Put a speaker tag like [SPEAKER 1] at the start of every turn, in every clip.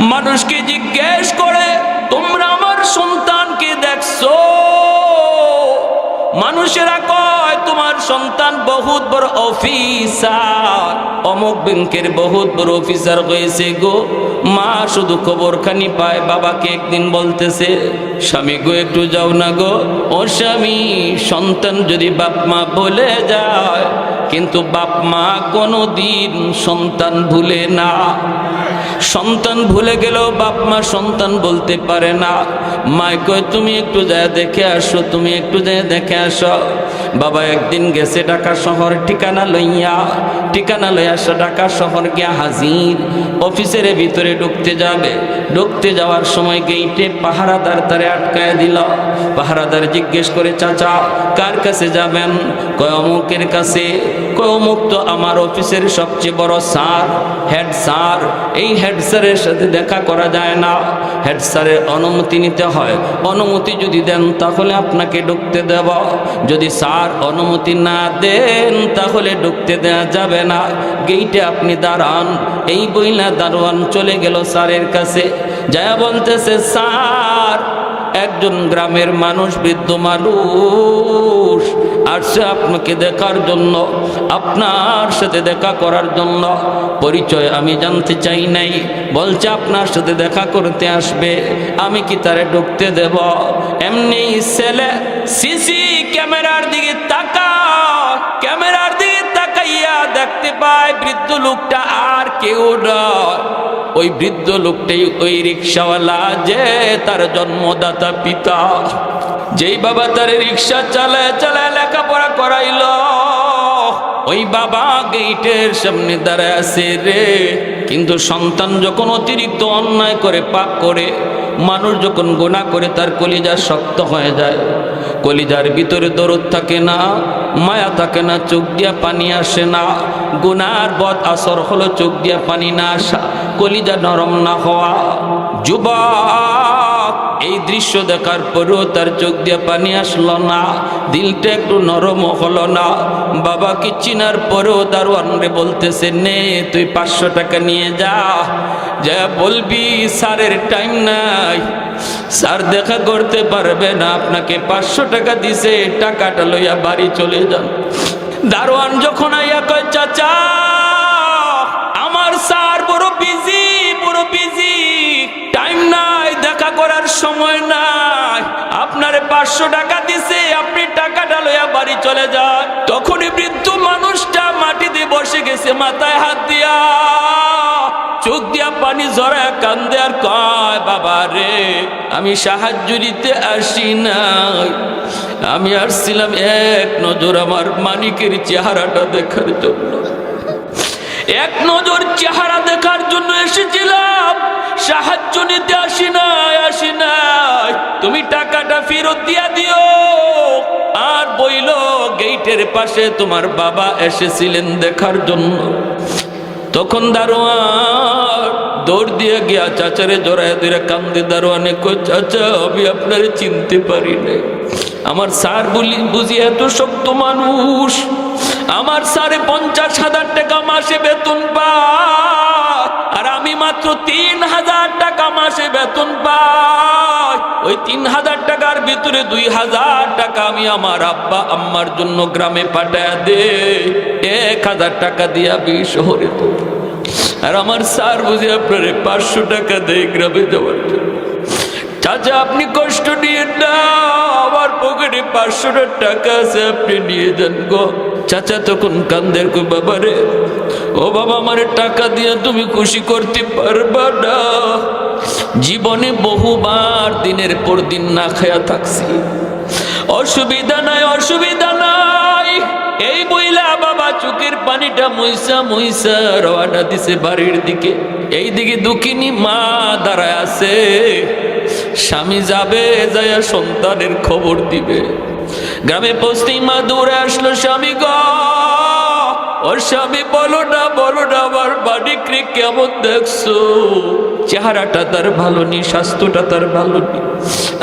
[SPEAKER 1] মানুষকে জিজ্ঞেস করে তোমরা আমার সন্তানকে দেখছো? মানুষেরা কয় তোমার সন্তান বহুত বড় অফিসার, অমুক ব্যাংকের বহুত বড় অফিসার হয়েছে গো। মা শুধু খবরখানি পায়। বাবাকে একদিন বলতেছে, স্বামী গো একটু যাও না গো। ও স্বামী, সন্তান যদি বাপ মা বলে যায়, কিন্তু বাপ মা কোনোদিন সন্তান ভুলে না। সন্তান ভুলে গেলেও বাপ মা সন্তান বলতে পারে না। মায় কয় তুমি একটু যায় দেখে আসো, তুমি একটু যায় দেখে আসো। বাবা একদিন গেছে ঢাকা শহর, ঠিকানা লইয়া আসা ঢাকা শহর গিয়া হাজির। অফিসের ভিতরে ঢুকতে যাবে, ঢুকতে যাওয়ার সময় গেইটে পাহারাদার তারে আটকায় দিল। পাহারাদার জিজ্ঞেস করে, চাচা কার কাছে যাবেন? কয় অমুকের কাছে। কয় অমুক তো আমার অফিসের সবচেয়ে বড় স্যার, হেড স্যার। এই হেড স্যারের সাথে দেখা করা যায় না, হেড স্যারের অনুমতি নিতে হয়। অনুমতি যদি দেন তাহলে আপনাকে ঢুকতে দেব, যদি স্যার অনুমতি না দেন তাহলে ঢুকতে দেওয়া যাবে না। গেইটে আপনি দাঁড়ান। এই বইলা দারোয়ান চলে গেল স্যারের কাছে, যায় বলতেছে, স্যার একজন গ্রামের মানুষ, বৃদ্ধ মানুষ আসছে আপনাকে দেখার জন্য, আপনার সাথে দেখা করার জন্য। পরিচয় আমি জানতে চাই নাই, বলছে আপনার সাথে দেখা করতে আসবে। আমি কি তারে ঢুকতে দেব? এমনি ছেলে সিসি ক্যামেরার দিকে ক্যামেরার দিকে তাকাইয়া দেখতে পায় বৃদ্ধ লোকটা আর কেউ নয়, ওই বৃদ্ধ লোকটাই ওই রিক্সাওয়ালা, যে তার জন্মদাতা পিতা, যেই বাবা তার রিক্সা চালায় চালায় লেখাপড়া করাইল। ওই বাবা গেইটের সামনে দাঁড়ায় আছে রে। কিন্তু সন্তান যখন অতিরিক্ত অন্যায় করে, পাপ করে, মানুষ যখন গুনাহ করে, তার কলিজা শক্ত হয়ে যায়। কলিজার ভিতরে দরদ থাকে না, মায়া থাকে না, চোখ দিয়া পানি আসে না। গুনার বদ আসর হলো চোখ দিয়া পানি না আসা, কলিজা নরম না হওয়া। যুবক এই দৃশ্য দেখার পরেও তার চোখ দিয়ে পানি আসলো না, দিলটা একটু নরম হলো না। বাবাকে চিনার পরেও দারোয়ানরে বলতেছে, নে তুই 500 টাকা নিয়ে যা বলবি স্যারের টাইম নাই, স্যার দেখা করতে পারবে না, আপনাকে 500 টাকা দিছে, টাকাটা লইয়া বাড়ি চলে যান। দারোয়ান যখন আইয়া কয়, চাচা আমার স্যার বড় বিজি, টাইম নাই, দেখা করার সময় নাই, আপনার 500 টাকা দিছে, আপনি টাকাটা লইয়া বাড়ি চলে যান। তখনই বৃদ্ধ মানুষটা মাটিতে বসে গেছে, মাথায় হাত দিয়া, চোখ দিয়া পানি ঝরায় কান্দে আর কয়, বাবা রে আমি সাহায্য দিতে আসি নাই, আমি আসছিলাম এক নজর আমার মানিকের চেহারাটা দেখার জন্য, এক নজর চেহারা দেখার জন্য এসেছিলাম, সাহায্য নিতে আসি নাই, তুমি টাকাটা ফেরত দিয়া দিও। আর বইল গেইটের পাশে তোমার বাবা এসেছিলেন দেখার জন্য। তখন দারোয়ান দৌড় দিয়ে গিয়া চাচারে জড়ায় ধরে কান্দে। দারোয়ানে কই, চাচা আমি আপনারে চিনতে পারি নাই, আমার স্যার বুঝি এত শক্ত মানুষ, আমার স্যারে 50,000 টাকা মাসে বেতন পায়, আর আমি মাত্র 3,000 টাকা মাসে বেতন পাই। ওই 3,000 টাকার ভিতরে 2,000 টাকা আমি আমার আব্বা আম্মার জন্য গ্রামে পাঠায় দে, 1,000 টাকা দিয়া শহরে তো, আর আমার স্যার বুঝি আপনারে 500 টাকা দেয় গ্রামে যাওয়ার জন্য। চাচা আপনি কষ্ট নিয়ে না, আমার পকেটে 500 টাকা আছে, আপনি নিয়ে যান গো। চাচা তখন কান্দের কো, বাবা রে, ও বাবা আমারে টাকা দিয়ে তুমি খুশি করতে পারবা না, জীবনে বহুবার দিনের পর দিন না খায়া থাকছি, অসুবিধা নাই। এই বইলা বাবা চোখের পানিটা মুইসা রওনা দিছে বাড়ির দিকে। এই দিকে দুঃখিনী মা দাঁড়ায় আছে, স্বামী যাবে যায়া সন্তানের খবর দিবে। গ্রামে পৌঁছতেই মা দৌড়ে আসলো, স্বামী গো, ওর স্বামী বলো না আমার মানিকরে কেমন দেখছো, চেহারাটা তার ভালো নি, স্বাস্থ্যটা তার ভালো নি,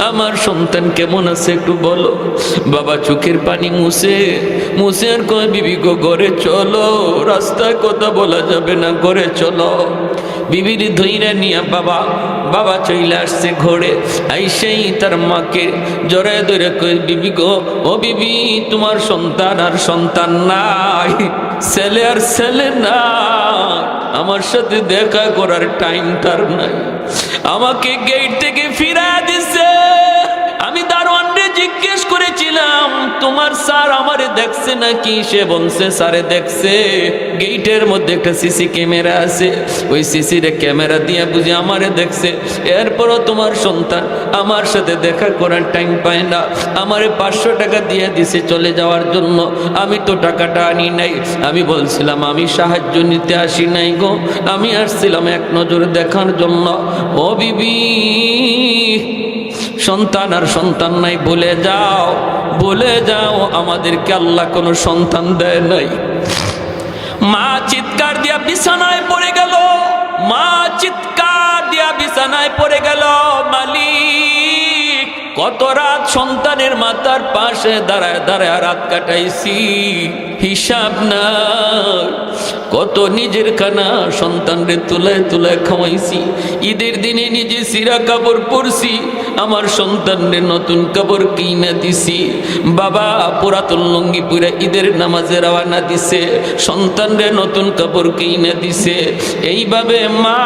[SPEAKER 1] আমার সন্তান কেমন আছে একটু বলো। বাবা চোখের পানি মুছে আর কয়, বিবি গো ঘরে চলো, রাস্তায় কথা বলা যাবে না, ঘরে চলো। বিবির ধইরা নিয়া বাবা বাবা চলে আসছে ঘরে, আইসেই তার মাকে জড়ায় ধরে কই, বিবি গো, ও বিবি, তোমার সন্তান আর সন্তান নাই, ছেলে আর ছেলে নাই, আমার সাথে দেখা করার টাইম তার নাই, আমাকে গেট থেকে ফিরা দিছে। আমি দারোয়ানরে জিজ্ঞেস করেছিলাম তোমার স্যার আমারে দেখছে নাকি, সে বলছে স্যারে দেখছে, গেটের মধ্যে একটা সিসি ক্যামেরা আছে, ওই সিসি ক্যামেরা দিয়ে বুঝে আমারে দেখছে। এরপরও তোমার সন্তান আমার সাথে দেখা করার টাইম পায় না, আমারে 500 টাকা দিয়ে দিছে চলে যাওয়ার জন্য, আমি তো টাকাটা আনি নাই। আমি বলছিলাম আমি সাহায্য নিতে আসি নাই গো, আমি আসছিলাম এক নজর দেখার জন্য। ও বিবি, সন্তান আর সন্তান নাই বলে যাও, বলে যাও আমাদেরকে আল্লাহ কোনো সন্তান দেয় নাই। মা চিৎকার দিয়া বিছানায় পড়ে গেল, মা চিৎকার দিয়া বিছানায় পড়ে গেল, মালিক কত রাত সন্তানের মাথার পাশে দাঁড়ায় দাঁড়ায় রাত কাটাইছি, হিসাব না, কত নিজের খানা সন্তানরে তুলায় তুলায় খাওয়াইছি, ঈদের দিনে নিজে সিরা কাপড় পরছি, আমার সন্তানরে নতুন কাপড় কিনে দিছি, বাবা পুরাতন লুঙ্গি পুরা ঈদের নামাজে রওনা দিছে, সন্তানরে নতুন কাপড় কিনে দিছে। এইভাবে মা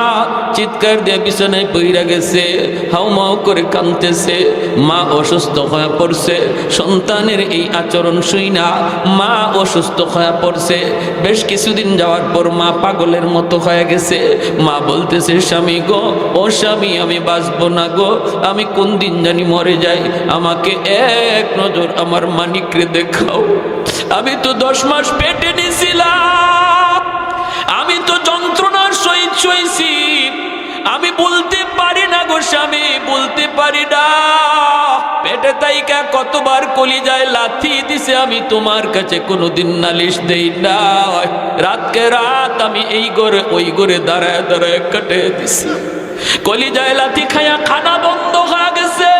[SPEAKER 1] চিৎকার দিয়ে বিছানায় পইরা গেছে, হাউমাউ করে কাঁদতেছে, মা অসুস্থ হয়ে পড়ছে, সন্তানের এই আচরণ শুইনা মা অসুস্থ হয়ে পড়ছে। বেশ কিছুদিন যাওয়ার পর মা পাগলের মতো হয়ে গেছে, মা বলতেছে স্বামী গো, ও স্বামী, আমি বাঁচবো না গো, আমি কোন দিন জানি মরে যাই, আমাকে এক নজর আমার মানিকরে দেখাও, আমি তো 10 মাস পেটে নিছিলাম, আমি তো যন্ত্রণার সহিত সইছি, আমি বলতে পারি না গো স্বামী, বলতে পারি না, পেটে তাইকা কতবার কলিজায় লাথি দিছে, আমি তোমার কাছে কোনোদিন নালিশ দেই না, রাতকে রাত আমি এই ঘরে ওই ঘরে দাঁড়ায় দাঁড়ায় কাটে দিছি, কলিজায় লাথি খায়া খানা বন্ধ হয়ে গেছে,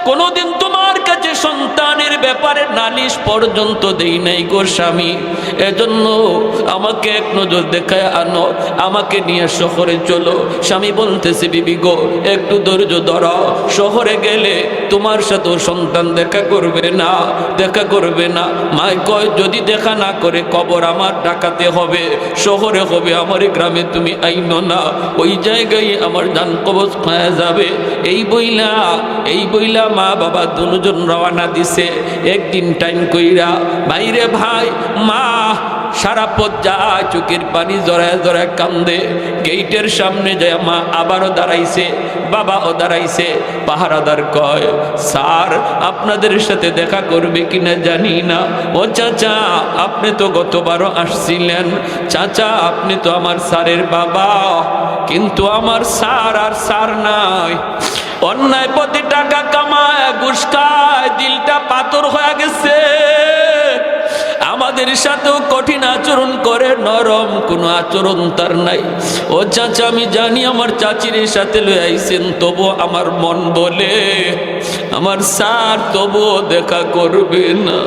[SPEAKER 1] কোনোদিন তোমার কাছে সন্তানের ব্যাপারে নালিশ পর্যন্ত দেই নাই গো স্বামী, এজন্য আমাকে এক নজর দেখায় আনো, আমাকে নিয়ে শহরে চলো। স্বামী বলতেছে বিবি গো, একটু ধৈর্য ধরো, শহরে গেলে তোমার সাথে সন্তান দেখা করবে না, দেখা করবে না। মাই কয় যদি দেখা না করে কবর আমার ডাকাতে হবে, শহরে হবে, আমার গ্রামে তুমি আইনো না, ওই জায়গায় আমার জান কবজ পাওয়া যাবে। এই বইলা মা বাবা দুজন রওনা দিছে। একদিন টাইম কইরা বাইরে ভাই মা সারা পথ যায়, চোখের পানি জড়ায় জড়ায় কান্দে, গেটের সামনে যায় মা আবারও দাঁড়াইছে, বাবাও দাঁড়াইছে। পাহারাদার কয় স্যার আপনাদের সাথে দেখা করবে কিনা জানি না। ও চাচা আপনি তো গতবারও আসছিলেন, চাচা আপনি তো আমার স্যারের বাবা, কিন্তু আমার স্যার আর স্যার নাই, অন্যায় পথে টাকা কামায় ঘুষ খায়, দিলটা পাথর হয়ে গেছে, আমাদের সাথেও কঠিন আচরণ করে, নরম কোনো আচরণ তার নাই। ও চাচা আমি জানি আমার চাচির সাথে লয়ে আইছেন, তবু আমার মন বলে আমার স্যার তবুও দেখা করবে না।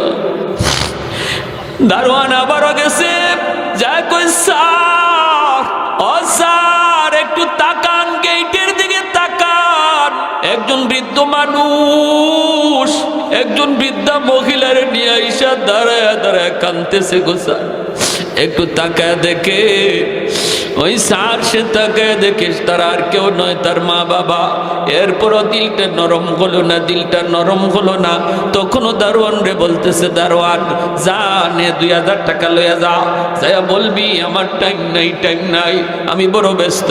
[SPEAKER 1] দারোয়ান আবারও গেছে, যা কই স্যার, ও স্যার একটু তাকান, গেটের দিকে তাকান। একজন বৃদ্ধ মানুষ, একজন বৃদ্ধা মহিলার নিয়ে আইসা দাঁড়ায় দাঁড়ায় কাঁদতেছে গো স্যার, একটু তাকায় দেখে। ওই স্যার সে তাকায় দেখে তার আর কেউ নয়, তার মা বাবা। এরপরও দিলটা নরম হলো না, দিলটা নরম হলো না। তখনও দারোয়ান রে বলতেছে, দারোয়ান যা নে 2000 টাকা লইয়া যা, যাইয়া বলবি আমার টাইম নাই, টাইম নাই, আমি বড় ব্যস্ত।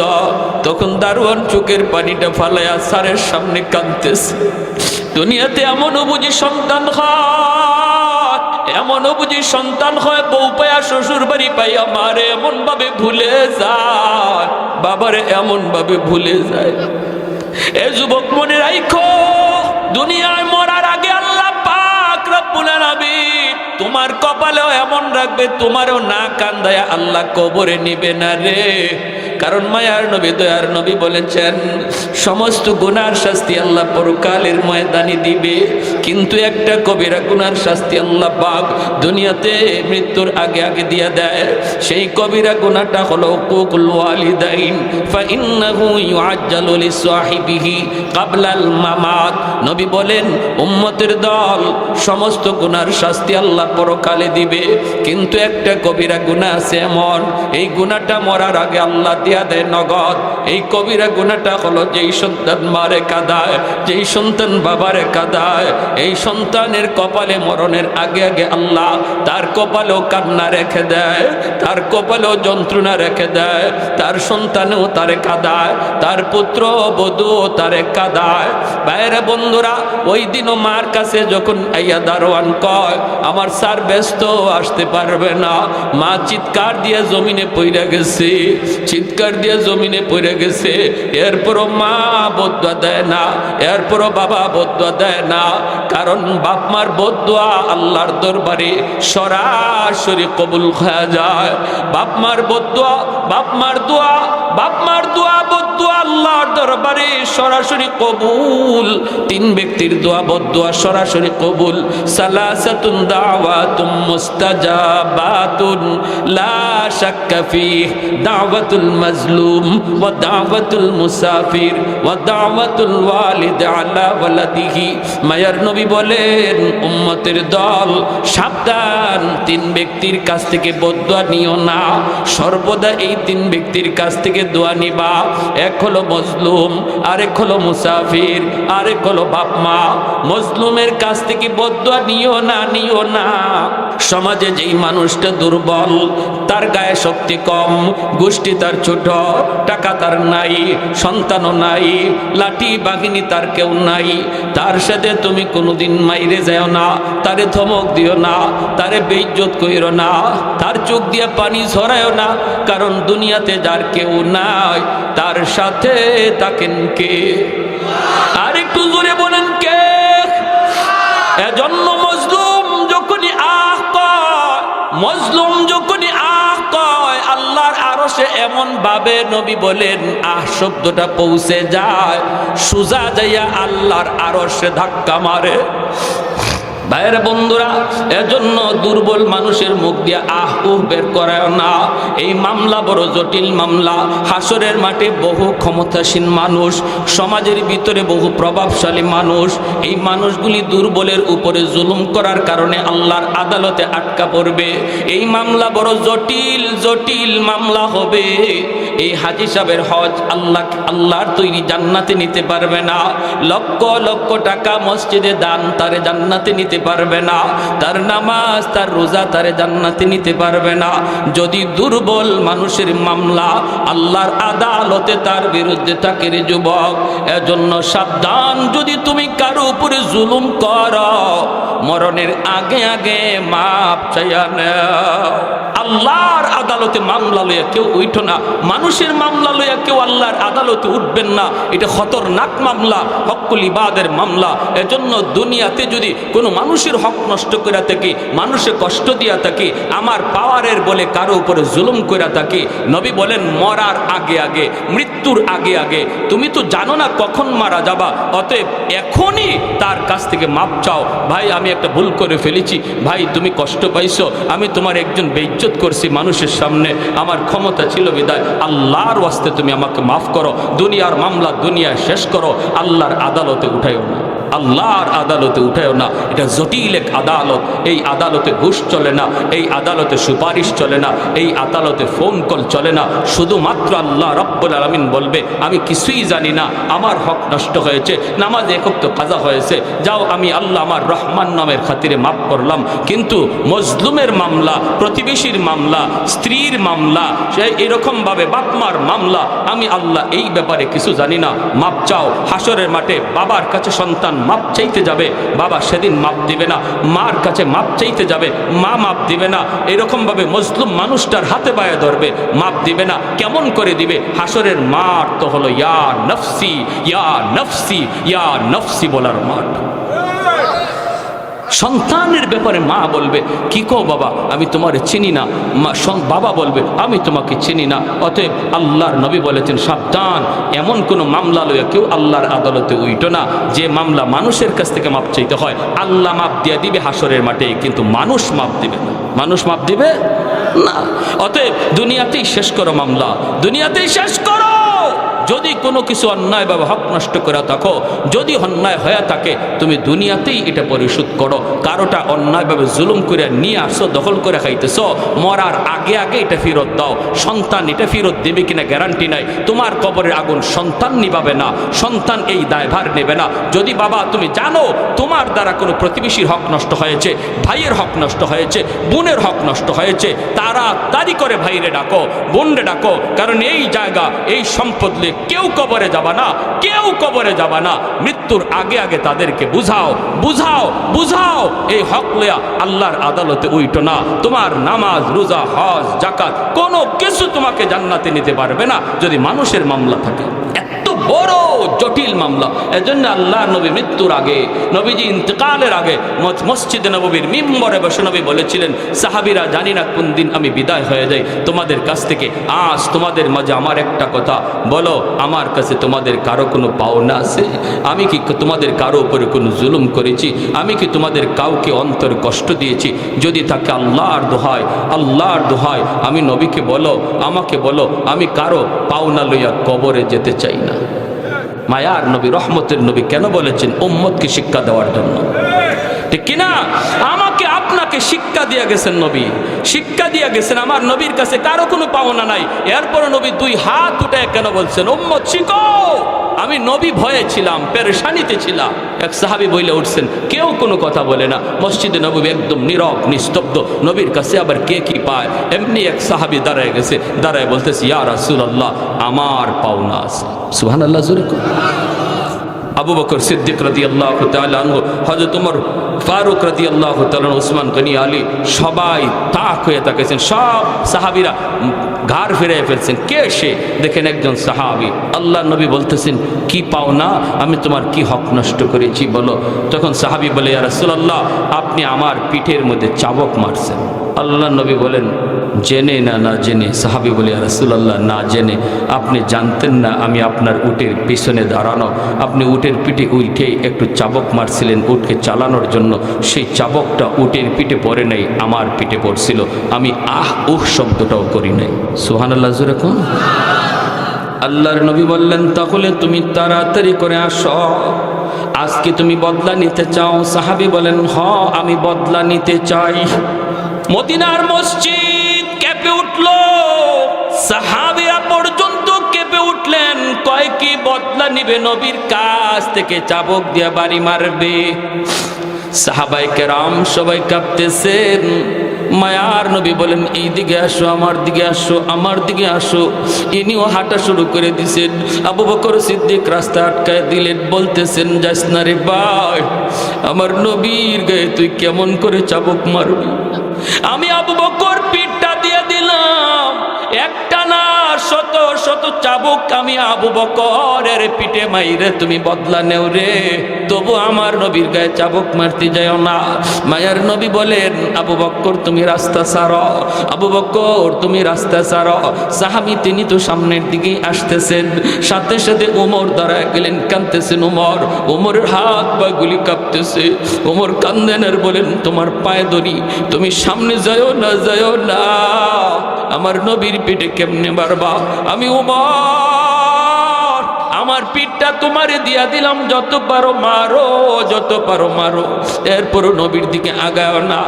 [SPEAKER 1] তখন দারোয়ান চোখের পানিটা ফালাইয়া স্যারের সামনে কাঁদতেছে। দুনিয়াতে এমনও বুঝি সন্তান হয়, এমনও বুঝি সন্তান হয়, বউ পায়া শ্বশুর বাড়ি পাইয়া মারে এমন ভাবে ভুলে যায়, বাবারে এমন ভাবে ভুলে যায়। এ যুবক মনে রাখো, দুনিয়ায় মরার আগে আল্লাহ পাক রব্বুল আলামিন তোমার কপালেও এমন রাখবে, তোমারও না কান্দায়া আল্লাহ কবরে নিবে না রে। কারণ মায়ার নবী দয়ার নবী বলেছেন সমস্ত গুনার শাস্তি আল্লাহ পরকালের ময়দানে দিবে, কিন্তু একটা কবিরা গুনার শাস্তি আল্লাহ পাক দুনিয়াতে মৃত্যুর আগে আগে দিয়ে দেয়। সেই কবিরা গুনাহটা হলো উকুকুল ওয়ালিদাইন ফাইন্নাহু ইউআজ্জালু লিসাহিবিহি ক্বাবলাল মামাত। নবী বলেন উম্মতের দল সমস্ত গুনার শাস্তি আল্লাহ পরকালে দিবে, কিন্তু একটা কবিরা গুনাহ আছে এমন, এই গুনাহটা মরার আগে আল্লাহ দিয়া দেয় নগদ। এই কবিরা গুনাহটা হলো যেই সন্তান মারে কাঁদায়, যেই সন্তান বাবারে কাঁদায়, এই সন্তানের কপালে মরণের আগে আগে আল্লাহ তার কপালেও কান্না রেখে দেয়, তার কপালেও যন্ত্রণা রেখে দেয়, তার সন্তানেও তারে কাঁদায়, তার পুত্র বধূ তারে কাঁদায়। বাইরে বন্ধুরা, ওই দিনও মার কাছে যখন আইয়া দারোয়ান কয় আমার স্যার ব্যস্ত আসতে পারবে না, মা চিৎকার দিয়ে জমিনে পইরা গেছে, চিৎকার দিয়ে জমিনে পইরা গেছে। এরপরও মা বদুয়া দেয় না, এরপরও বাবা বদুয়া দেয় না, কারণ বাপ মার বদুয়া আল্লাহর দরবারে সরাসরি কবুল হয়ে যায়। বাপ মার বদুয়া, বাপ মার দোয়া, বাপ মার দোয়া বদুয়া আল্লাহর দরবারে সরাসরি কবুল। তিন ব্যক্তির দোয়া বদুয়া সরাসরি কবুল। সালাসাতুন দাওয়াতুম মুস্তাজাবাতুন লা শাক্কা ফিহ দাওয়াতুল মাজলুম ওয়া দাওয়াতুল মুসাফির ওয়া দাওয়াতুল ওয়ালিদ আলা ওয়ালাদিহি। মায়ার নবী বলেন উম্মতের দল সাবধান, তিন ব্যক্তির কাছ থেকে বদুয়া নিও না, সর্বদা এই তিন ব্যক্তির কাছ থেকে দোয়া নিবা। এক হলো মজলুম, আরেক হলো মুসাফির, আরেক হলো বাপ মা। মজলুমের কাছ থেকে বদুয়া নিও না, নিও না। সমাজে যেই মানুষটা দুর্বল, তার গায়ে শক্তি কম, গোষ্ঠী তার ছোট, টাকা তার নাই, সন্তানও নাই, লাঠি বাহিনী তার কেউ নাই, তার সাথে তুমি কোনোদিন মাইরে যাও না, তারে ধমক দিও না, তারে বেইজ্জত কইরো না, তার চোখ দিয়ে পানি ঝরায়ও না, কারণ দুনিয়াতে যার কেউ নাই তার সাথে থাকেন কে? আর একটু জোরে বলেন কে? এজন্য মজলুম যখনই আহ কয়, মজলুম যখনই আহ কয়, আল্লাহর আরশে এমন ভাবে নবী বলেন আহ শব্দটা পৌঁছে যায়, সুজা যাইয়া আল্লাহর আরশে ধাক্কা মারে। ভাইয়ের বন্ধুরা, এজন্য দুর্বল মানুষের মুখ দিয়ে আহ উহ বের করায় না। এই মামলা বড় জটিল মামলা। হাসরের মাঠে বহু ক্ষমতাসীন মানুষ, সমাজের ভিতরে বহু প্রভাবশালী মানুষ, এই মানুষগুলি দুর্বলের উপরে জুলুম করার কারণে আল্লাহর আদালতে আটকা পড়বে। এই মামলা বড় জটিল জটিল মামলা হবে। এই হাজী সাহেবের হজ আল্লাহর তৈরি জান্নাতে নিতে পারবে না, লক্ষ লক্ষ টাকা মসজিদে দান তারে জান্নাতে নিতে পারবে না, তার নামাজ তার রোজা তারে জান্নাতে নিতে পারবে না। যদি দুর্বল মানুষের মামলা আল্লাহর আদালতে তার বিরুদ্ধে থাকে রে যুবক, এজন্য সাবধান। যদি তুমি কারো উপরে জুলুম করো, মরণের আগে আগে মাপ চাইয়া নাও। আল্লাহর আদালতে মামলা লইয়া কেউ উঠো না, মানুষের মামলা লইয়া কেউ আল্লাহর আদালতে উঠবেন না। এটা খতরনাক মামলা, হকুল ইবাদের মামলা। এজন্য দুনিয়াতে যদি কোনো মানুষের হক নষ্ট করে থাকি, মানুষে কষ্ট দিয়া থাকি, আমার পাওয়ারের বলে কারো উপরে জুলুম করে থাকি, নবী বলেন মরার আগে আগে, মৃত্যুর আগে আগে, তুমি তো জানো না কখন মারা যাবা, অতএব এখনই তার কাছ থেকে মাপ চাও। ভাই আমি একটা ভুল করে ফেলেছি, ভাই তুমি কষ্ট পাইছো, আমি তোমার একজন বেইজ্জত করছি মানুষের সামনে, আমার ক্ষমতা ছিল বিদায়, আল্লাহর ওয়াস্তে তুমি আমাকে মাফ করো। দুনিয়ার মামলা দুনিয়ায় শেষ করো, আল্লাহর আদালতে উঠাইও না, আল্লাহর আদালতে উঠায়ও না। এটা জটিল এক আদালত। এই আদালতে ঘুষ চলে না, এই আদালতে সুপারিশ চলে না, এই আদালতে ফোন কল চলে না। শুধুমাত্র আল্লাহ রাব্বুল আলামিন বলবে আমি কিছুই জানি না, আমার হক নষ্ট হয়েছে, নামাজ একক তো কাজা হয়েছে, যাও আমি আল্লাহ আমার রহমান নামের খাতিরে মাফ করলাম। কিন্তু মজলুমের মামলা, প্রতিবেশীর মামলা, স্ত্রীর মামলা, সে এরকমভাবে বাপমার মামলা, আমি আল্লাহ এই ব্যাপারে কিছু জানি না, মাপ চাও। হাসরের মাঠে বাবার কাছে সন্তান মাপ চাইতে যাবে, বাবা সেদিন মাপ দিবে না। মার কাছে মাপ চাইতে যাবে, মা মাপ দিবে না। এরকম ভাবে মজলুম মানুষটার হাতে পায়ে ধরবে, মাপ দিবে না। কেমন করে দিবে? হাসরের মাঠ তো হলো ইয়া নফসি ইয়া নফসি ইয়া নফসি বলার মাঠ। সন্তানের ব্যাপারে মা বলবে কি কো বাবা আমি তোমারে চিনি না, বাবা বলবে আমি তোমাকে চিনি না। অতএব আল্লাহর নবী বলেছেন সাবধান, এমন কোনো মামলা লইয়া কেউ আল্লাহর আদালতে উইটো না যে মামলা মানুষের কাছ থেকে মাপ চাইতে হয়। আল্লাহ মাপ দিয়ে দিবে হাসরের মাঠে, কিন্তু মানুষ মাপ দিবে না। মানুষ মাপ দিবে না। অতএব দুনিয়াতেই শেষ করো মামলা, দুনিয়াতেই শেষ করো। যদি কোনো কিছু অন্যায়ভাবে হক নষ্ট করে থাকো, যদি অন্যায় হয়ে থাকে, তুমি দুনিয়াতেই এটা পরিশোধ করো। কারোটা অন্যায়ভাবে জুলুম করে নিয়ে আসো, দখল করে খাইতেছ, মরার আগে আগে এটা ফেরত দাও। সন্তান এটা ফেরত দেবে কিনা গ্যারান্টি নাই। তোমার কবরের আগুন সন্তান নিভাবে না, সন্তান এই দায়ভার নেবে না। যদি বাবা তুমি জানো তোমার দ্বারা কোনো প্রতিবেশীর হক নষ্ট হয়েছে, ভাইয়ের হক নষ্ট হয়েছে, বোনের হক নষ্ট হয়েছে, তাড়াতাড়ি করে ভাইরে ডাকো, বোনরে ডাকো। কারণ এই জায়গা, এই সম্পদ কেউ কবরে যাবা না, কেউ কবরে যাবা না। মৃত্যুর আগে আগে তাদেরকে বুঝাও, বুঝাও, বুঝাও। এই হক লইয়া আল্লাহর আদালতে উইটো না। তোমার নামাজ, রোজা, হজ, যাকাত কোনো কিছু তোমাকে জান্নাতে নিতে পারবে না যদি মানুষের মামলা থাকে। এত বড় জটিল মামলা। এজন্য আল্লাহ নবী মৃত্যুর আগে, নবীজি ইন্তেকালের আগে মসজিদে নববীর মিম্বরে বসে নবী বলেছিলেন, সাহাবীরা জানি না কোন দিন আমি বিদায় হয়ে যাই তোমাদের কাছ থেকে। আজ তোমাদের মাঝে আমার একটা কথা বলো, আমার কাছে তোমাদের কারো কোনো পাওনা আছে? আমি কি তোমাদের কারো উপরে কোনো জুলুম করেছি? আমি কি তোমাদের কাউকে অন্তর কষ্ট দিয়েছি? যদি তাকে আল্লাহর দোহায়, আল্লাহর দোহায় আমি নবীকে বলো, আমাকে বলো, আমি কারো পাওনা লইয়া কবরে যেতে চাই না। মায়ার নবী, রহমতের নবী কেন বলেছেন? উম্মতকে শিক্ষা দেওয়ার জন্য, ঠিক কিনা? আমাকে আপনাকে শিক্ষা দিয়ে গেছেন নবী, শিক্ষা দিয়ে গেছেন। আমার নবীর কাছে কারো কোনো পাওনা নাই। এরপর নবী দুই হাত উঠে কেন বলছেন উম্মত শিখো? আমি নবী ভয়ে ছিলাম, পেরেশানিতে ছিলাম। এক সাহাবী বইলে উঠছেন, কেউ কোনো কথা বলে না। মসজিদে নববী একদম নীরব নিস্তব্ধ। নবীর কাছে আবার কে কি পায়? এমনি এক সাহাবী দাঁড়ায় গেছে, দাঁড়ায় বলতেছে, ইয়া রাসূলুল্লাহ আমার পাওনা আছে। সুবহানাল্লাহ জোরে কর। আবু বকর সিদ্দিক রাদিয়াল্লাহু তাআলা আনহু, হযরত ওমর ফারুক রাদিয়াল্লাহু তাআলা, ওসমান গনি, আলী, সবাই তাক হয়ে তাকাইছেন। সব সাহাবীরা ঘাড় ফিরে ফেলছেন। কে সে? দেখেন একজন সাহাবী। আল্লাহ নবী বলতেছেন, কি পাওনা? আমি তোমার কি হক নষ্ট করেছি বলো? তখন সাহাবী বলে, ইয়া রাসূলুল্লাহ আপনি আমার পিঠের মধ্যে চাবুক মারছেন। আল্লাহ নবী বলেন, জেনে না না জেনে? সাহাবী বলে, ইয়া রাসূলুল্লাহ না জেনে। আপনি জানতেন না আমি আপনার উটের পিছনে দাঁড়ানো, আপনি উটের পিঠে উঠে একটু চাবুক মারছিলেন উটকে চালানোর জন্য। সেই চাবুকটা উটের পিঠে পড়ে নাই, আমার পিঠে পড়ছিল। আমি আহ উহ শব্দটাও করি নাই। সুবহানাল্লাহ জোরে কোন? আল্লাহর নবী বললেন, তাহলে তুমি তাড়াতাড়ি করে আসো, আজকে তুমি বদলা নিতে চাও? সাহাবী বলেন, হ আমি বদলা নিতে চাই। মদিনার মসজিদ কেঁপে উঠল, সাহাবীরা পর্যন্ত কেঁপে উঠলেন। কয় কি বদলা নিবে? নবীর কাছ থেকে চাবুক দিয়ে বাড়ি মারবে। সাহাবায়ে কেরাম সবাই কাঁপতেছেন। মায়ার নবী বলেন, এই দিকে আসো, আমার দিকে আসো, আমার দিকে আসো। ইনিও হাঁটা শুরু করে দিছেন। আবু বকর সিদ্দিক রাস্তা আটকায় দিলেন, বলতেছেন, যাস না রে ভাই, আমার নবীর গায়ে তুই কেমন করে চাবুক মারবি? আমি আবু বকর পিঠটা দিয়ে দিলাম, একটা না শত শত চাবুক আমি আবু বকরের পিঠে মাইরে তুমি বদলা নেও রে, তবু আমার নবীর গায়ে চাবুক মারতে যাও না। মায়ার নবী বলেন, আবু বকর তুমি রাস্তা ছাড়ো, আবু বকর তুমি রাস্তা ছাড়ো। সাহাবী তিনি তো সামনের দিকেই আসতেছেন। সাথে সাথে ওমর দাঁড়ায় গেলেন, কাঁদতেছেন ওমর। ওমরের হাত পা গুলি কাঁপতেছে। ওমর কান্দেন আর বলেন, তোমার পায়ে ধরি, তুমি সামনে যাও না, যাও না। আমার নবীর পিঠে কেমনে মারবা? আমি ওমর, আমার পিঠটা তোমারে দিয়া দিলাম, যত পারো মারো, যত পারো মারো। এরপরও নবীর দিকে আগাও না।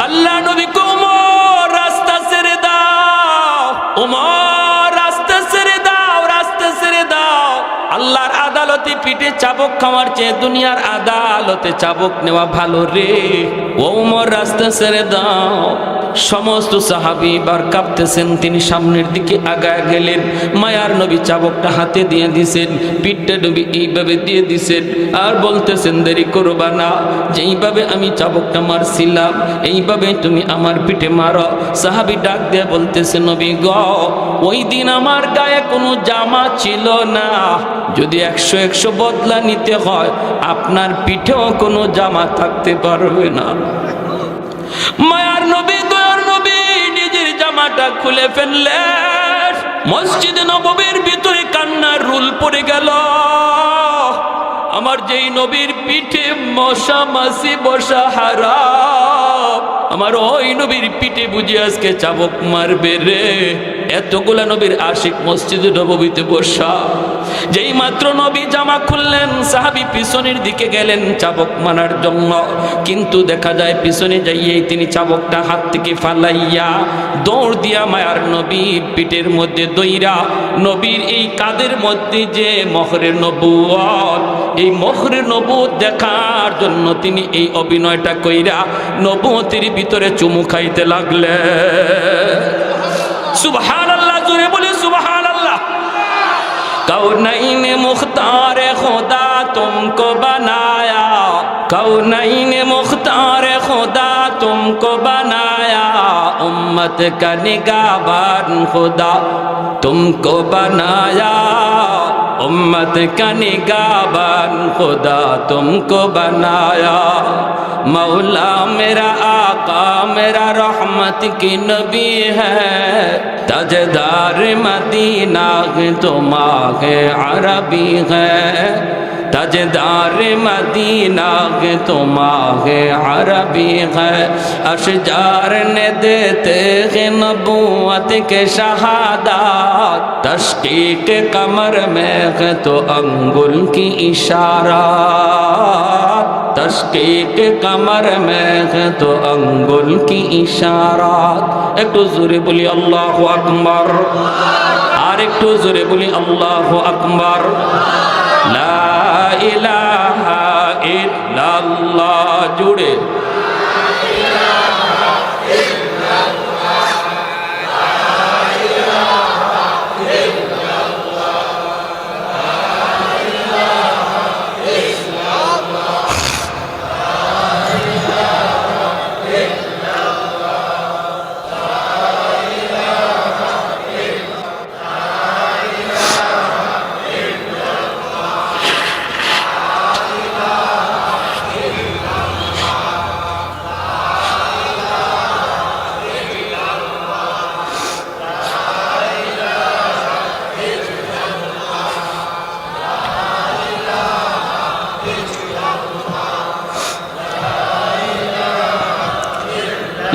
[SPEAKER 1] আল্লাহ নবী কো, ওমর রাস্তা ছেড়ে দাও, ওমর রাস্তা ছেড়ে দাও, রাস্তা ছেড়ে দাও। আল্লাহর আদালতে পিঠে চাবুক খাওয়ার চেয়ে দুনিয়ার আদালতে চাবুক নেওয়া ভালো রে। ওমর রাস্তা ছেড়ে দাও। সমস্ত সাহাবী বার কাঁপতেছেন, তিনি সামনের দিকে আগায় গেলেন, মায়ার নবী চাবকটা হাতে দিয়ে দিছেন, পিঠটা নবী এইভাবে দিয়ে দিছেন, আর বলতেছেন দেরি করবা না, যেইভাবে আমি চাবকটা মারছিলাম এইভাবে তুমি আমার পিঠে মারো। সাহাবী ডাক দিয়ে বলতেছে, নবী গ, ওই দিন আমার গায়ে কোনো জামা ছিল না, যদি 100 বদলা নিতে হয় আপনার পিঠেও কোনো জামা থাকতে পারবে না। মায়ার নবী দয়ার নবী নিজের জামাটা খুলে ফেললেন, মসজিদে নববীর ভিতরে কান্নার রুল পড়ে গেল। আমার যেই নবীর পিঠে মশা মাছি বসা হারাম, আমার ওই নবীর পিঠে বুঝি আজকে চাবক মারবে রে। এতগুলা নবীর আশিক মসজিদে নববীতে বসা, যেই মাত্র নবী জামা খুললেন সাহাবী পিছনের দিকে গেলেন চাবক মারার জন্য, কিন্তু দেখা যায় পিছনে যাইয়েই তিনি চাবকটা হাত থেকে ফালাইয়া দৌড় দিয়া মায়ার নবীর পিঠের মধ্যে দইরা নবীর এই কাদের মধ্যে যে মোহরে নবুয়ত, এই মোহরে নবুয়ত দেখার জন্য তিনি এই অভিনয়টা কইরা নবুয়তের ভিতরে চুমু খাইতে লাগলেন। সুবহানাল্লাহ, জোরে বলি সুবহানাল্লাহ। कौनैन मुख्तार खुदा तुमको बनाया, कौनैन मुख्तार खुदा तुमको बनाया, उम्मत का निगाहबान खुदा तुमको बनाया, उम्मत का निगाहबान खुदा तुमको बनाया। मौला मेरा आका मेरा रहमत की नबी है, ताजदार मदीना तो मागे अरबी है, ताजदार मदीना तो मागे अरबी है। अशजार ने देते हैं नबूवत के शहादात, तशकीक कमर में है तो अंगुल की इशारा, तशकीक कमर में है तो अंगुल की इशारा। एक तो जोरे बोली अल्लाहु अकबर, और एक तो जोरे बोली अल्लाहु अकबर। ला इलाहा इल्लल्लाह, जुड़े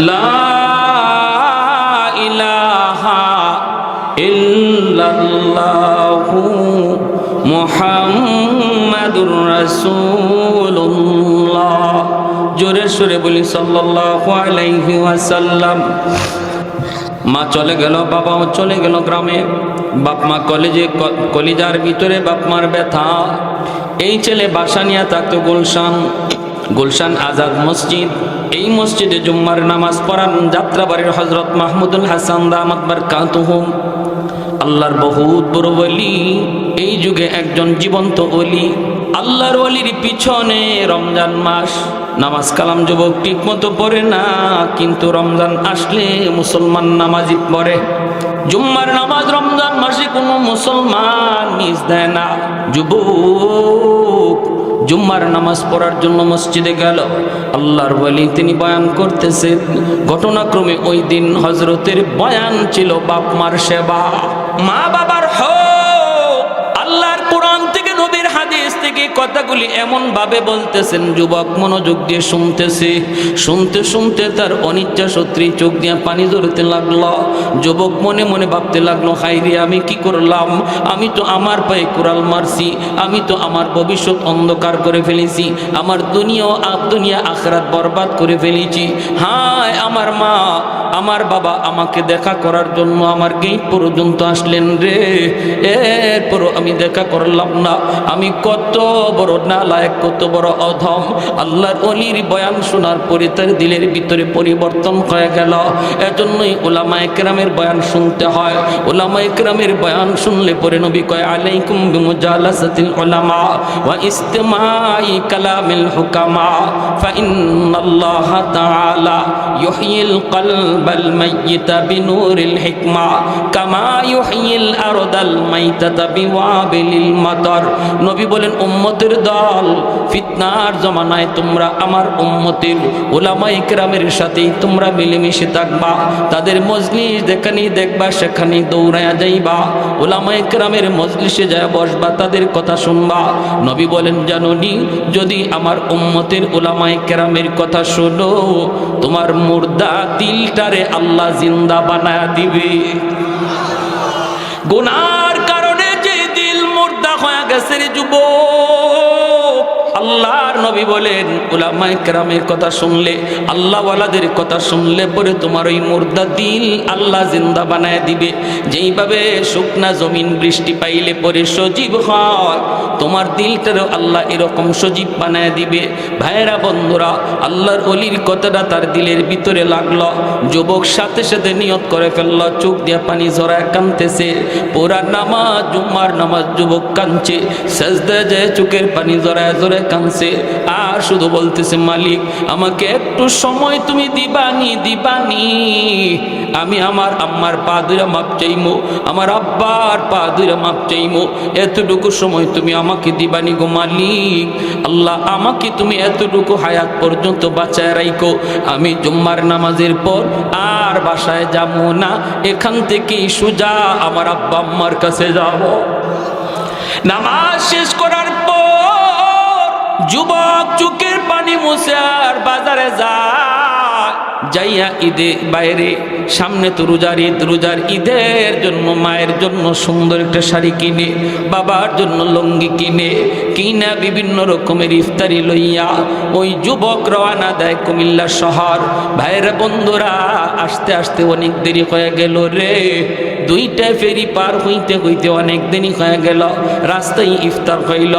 [SPEAKER 1] লা ইলাহা ইল্লাল্লাহু মুহাম্মাদুর রাসূলুল্লাহ। জোরে সোরে বলি সাল্লাল্লাহু আলাইহি ওয়াসাল্লাম। মা চলে গেল, বাবাও চলে গেল গ্রামে। বাপ মা কলেজে, কলিজার ভিতরে বাপ মার ব্যথা। এই ছেলে বাসা নিয়ে থাকতো গুলশান, গুলশান আজাদ মসজিদ। এই মসজিদে জুম্মার নামাজ পড়ান যাত্রাবাড়ির হযরত মাহমুদুল হাসান দামাত বারকাতুহুম। আল্লাহর বহুত বড় ওলি, এই যুগে একজন জীবন্ত ওলি। আল্লাহর ওলির পিছনে রমজান মাস নামাজ কালাম যুবক ঠিক মতো পড়ে না, কিন্তু রমজান আসলে মুসলমান নামাজি পড়ে। জুম্মার নামাজ রমজান মাসে কোনো মুসলমান মিস দেয় না। যুবক জুম্মার নামাজ পড়ার জন্য মসজিদে গেল। আল্লাহর ওলি তিনি বয়ান করতেছেন। ঘটনাক্রমে ওই দিন হজরতের বয়ান ছিল বাপ মার সেবা, মা বাবার হক। আল্লাহর কোরআন থেকে নবীর হাদিস থেকে কথাগুলি এমন ভাবে বলতেছেন, যুবক মনোযোগ দিয়ে শুনতেছে। শুনতে শুনতে তার অনিচ্ছা সত্ত্বে চোখ দিয়ে পানি ধরতে লাগলো। যুবক মনে মনে ভাবতে লাগলো, হায়রে আমি কি করলাম, আমি তো আমার পায়ে কুড়াল মারছি, আমি তো আমার ভবিষ্যৎ অন্ধকার করে ফেলেছি, আমার দুনিয়া আখিরাত বরবাদ করে ফেলেছি। হায় আমার মা, আমার বাবা আমাকে দেখা করার জন্য আমার গেট পর্যন্ত আসলেন রে, এরপরও আমি দেখা করলাম না। আমি কত বড় নালায়েক, কত বড় অধম। আল্লাহর ওলির বয়ান শোনার পরে তার দিলের ভিতরে পরিবর্তন হয়ে গেল। এজন্যই উলামায়ে কেরামের বয়ান শুনতে হয়। উলামায়ে কেরামের বয়ান শুনলে পরে নবী কয় আলাইকুম বিমুজালাসাতিল উলামা ওয়া ইস্তিমাই কালামিল হুকামা ফাইন্নাল্লাহা তাআলা ইউহয়িল কলবাল মাইয়িতা বিনূরিল হিকমা কামা ইউহয়িল আরদাল মাইতাতা বিওয়াবিলিল মাতার। নবী বলেন উম্মতের দল, ফিতনার জমানায় তোমরা আমার উম্মতের উলামায়ে কেরামের সাথে তোমরা মিলেমিশে থাকবা। তাদের মজলিস যেখানেই দেখবা সেখানেই দৌড়ায়া যাইবা, উলামায়ে কেরামের মজলিসে যায় বসবা, তাদের কথা শুনবা। নবী বলেন জানোনি, যদি আমার উম্মতের উলামায়ে কেরামের কথা শোনো, তোমার মুর্দা দিলটারে আল্লাহ জিন্দা বানায়া দিবে। গুনার কারণে যে দিল মুর্দা হয়ে গেছে রে যুবক, আল্লাহর নবী বলেন উলামায়ে কেরামের কথা শুনলে, আল্লাহওয়ালাদের কথা শুনলে পরে তোমার ওই মুর্দা দিল আল্লাহ জিন্দা বানায় দিবে। যেইভাবে শুকনা জমিন বৃষ্টি পাইলে পরে সজীব হয়, তোমার দিলটারও আল্লাহ এরকম সজীব বানায় দিবে। ভাইরা বন্ধুরা, আল্লাহর ওলির কথাটা তার দিলের ভিতরে লাগলো। যুবক সাথে সাথে নিয়ত করে ফেললো, চোখ দিয়ে পানি ঝরায় কাঁদতেছে। পুরা নামাজ, জুম্মার নামাজ যুবক কাঁদছে, সাজদায় যায় চোখের পানি ঝরায় ঝরায় কাঁদছে, আর শুধু বলতেছে মালিক আমাকে একটু সময় তুমি দিবানি দিবানি। আমি আমার আম্মার পা ধরে মাপ চাইমু, আমার আব্বার পা ধরে মাপ চাইমু, এতটুকু সময় তুমি আমাকে দিবানি গো মালিক। আল্লাহ আমাকে তুমি এতটুকু হায়াত পর্যন্ত বাঁচায় রাখো। আমি জুম্মার নামাজের পর আর বাসায় যাবো না, এখান থেকেই সোজা আমার আব্বা আম্মার কাছে যাব। নামাজ শেষ করার পর যুবক চোখের পানি মুছে আর বাজারে যায়, যাইয়া ঈদে বাইরে, সামনে তো রোজার ঈদ, রোজার ঈদের জন্য মায়ের জন্য সুন্দর একটা শাড়ি কিনে, বাবার জন্য লুঙ্গি কিনে, কিনা বিভিন্ন রকমের ইফতারি লইয়া ওই যুবক রওনা দেয় কুমিল্লা শহর। ভাইরা বন্ধুরা, আস্তে আস্তে অনেক দেরি হয়ে গেল রে, দুইটা ফেরি পার হইতে হইতে অনেক দেরি হয়ে গেল। রাস্তায় ইফতার হইল,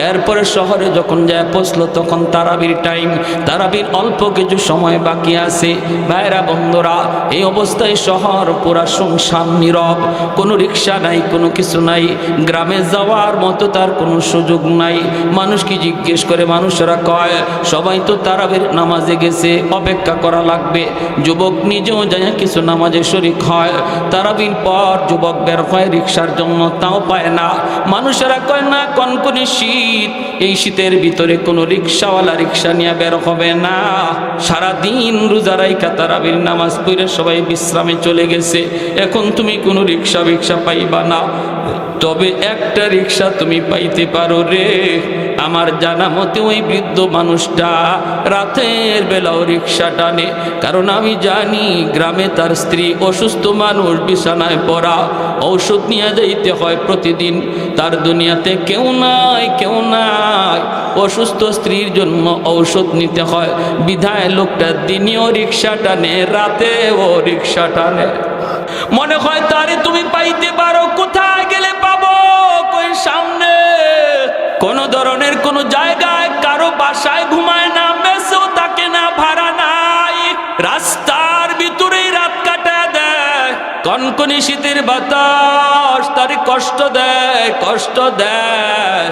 [SPEAKER 1] এরপরে শহরে যখন যায় পৌঁছলো তখন তারাবির টাইম, তারাবির অল্প কিছু সময় বাকি আছে। ভাইরা বন্ধুরা, এই অবস্থায় শহর পুরা শুনশান নীরব, কোনো রিক্সা নাই, কোনো কিছু নাই, গ্রামে যাওয়ার মতো তার কোনো সুযোগ নাই। মানুষকে জিজ্ঞেস করে, মানুষেরা কয় সবাই তো তারাবির নামাজে গেছে, অপেক্ষা করা লাগবে। যুবক নিজেও যায় কিছু নামাজে শরীক হয়। তারাবির পর যুবক বের হয় রিক্সার জন্য, তাও পায় না। মানুষেরা কয় না, কনকনে শীত, এই শীতের ভিতরে কোনো রিক্সাওয়ালা রিক্সা নিয়ে বের হবে না। সারাদিন রোজা রাইখা তারাবির নামাজ পড়ে সবাই বিশ্রামে চলে গেছে, এখন তুমি কোনো রিক্সা ভিক্সা পাইবা না। তবে একটা রিক্সা তুমি পাইতে পারো রে। আমার জানা মতে ওই বৃদ্ধ মানুষটা রাতের বেলাও রিক্সা টানে, কারণ আমি জানি গ্রামে তার স্ত্রী অসুস্থ মানুষ, বিছানায় পড়া, ঔষধ নিয়ে যাইতে হয় প্রতিদিন। তার দুনিয়াতে কেউ নাই, কেউ নাই, অসুস্থ স্ত্রীর জন্য ঔষধ নিতে হয়, বিধায় লোকটা দিনেও রিক্সা টানে, রাতেও রিক্সা টানে। মনে হয় তারে তুমি পাইতে পারো, কোথায় গেলে পাবো? কই সামনে কোন ধরনের কোন জায়গায় কারো বাসায় ঘুমায় না, মেসেও থাকে না, ভাড়া নাই, রাস্তার ভিতরেই রাত কাটায় দেয়। কনকনে শীতের বাতাস তারে কষ্ট দেয়, কষ্ট দেয়।